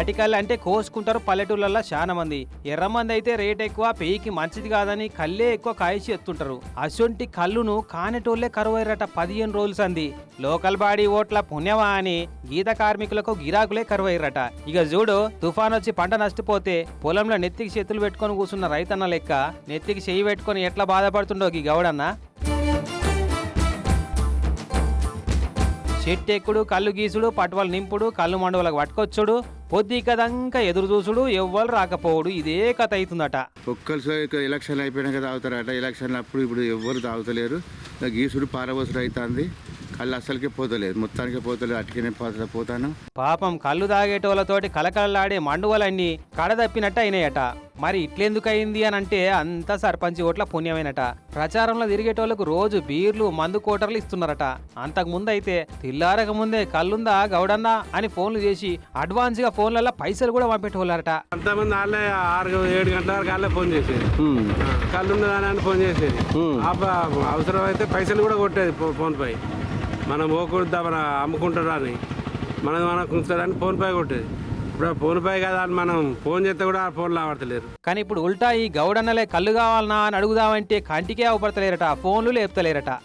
తాటికల్లు అంటే కోసుకుంటారు పల్లెటూళ్ళల్లో చాలా మంది. ఎర్రమంది అయితే రేట్ ఎక్కువ, పేయికి మంచిది కాదని కళ్ళే ఎక్కువ కాయిచి ఎత్తుంటారు. అసొంటి కళ్ళును కానెటోళ్లే కరువైరట 15 రోజులు సంది. లోకల్ బాడీ ఓట్ల పుణ్యమా అని గీత కార్మికులకు గిరాకులే కరువైరట. ఇక చూడు, తుఫాన్ వచ్చి పంట నష్టపోతే పొలంలో నెత్తికి చేతులు పెట్టుకొని కూర్చున్న రైతన్న లెక్క నెత్తికి చెయ్యి పెట్టుకొని ఎట్లా బాధపడుతుండో ఈ గౌడన్న. చెట్టెక్కుడు, కళ్ళు గీసుడు, పట్టువలు నింపుడు, కళ్ళు మండవలకు పట్టుకొచ్చుడు, పొద్దికదంకా ఎదురు చూసుడు, ఎవ్వరు రాకపోవుడు, ఇదే కథ అవుతుందట. ఒక్కరు ఎలక్షన్ అయిపోయినాక తాగుతారట. ఎలక్షన్ అప్పుడు ఇప్పుడు ఎవ్వరు తాగుతలేరు. గీసుడు పారబోసుడు అవుతుంది. కళ్ళు అసలుకే పోతలేదు, మొత్తానికే పోతలేదు. అటుకనే పోతాను. పాపం కళ్ళు తాగేటోళ్ళతోటి కలకలలాడే మండువలన్నీ కడదప్పినట్టు అయినాయట. మరి ఇట్లెందుకు అయింది అని అంటే అంతా సర్పంచి ఓట్ల పుణ్యమైనట. ప్రచారంలో తిరిగేటోళ్లకు రోజు బీర్లు, మందు కోటర్లు ఇస్తున్నారట. అంతకు ముందు అయితే తిల్లారక ముందే కళ్ళుందా గౌడన్నా అని ఫోన్లు చేసి అడ్వాన్స్ గా ఫోన్లలో పైసలు కూడా పంపెట్టేవాళ్ళరట. అంతమంది వాళ్ళే 6-7 గంటల వరకు వాళ్ళే ఫోన్ చేసేది. కళ్ళుందా అని ఫోన్ చేసేది. అవసరం అయితే పైసలు కూడా కొట్టేది ఫోన్ పై. మనం పోకూడదా, మనం అమ్ముకుంటారా అని, మనకు ఉంచుతాడని ఫోన్ పై కొట్టేది. ఇప్పుడు ఫోన్ పై కదా అని మనం ఫోన్ చేస్తే కూడా ఆ ఫోన్లో ఆడతలేరు. కానీ ఇప్పుడు ఉల్టా ఈ గౌడన్నలే కళ్ళు కావాలనా అని అడుగుదామంటే కంటికే అవపడతలేరట, ఫోన్లు లేపుతలేరట.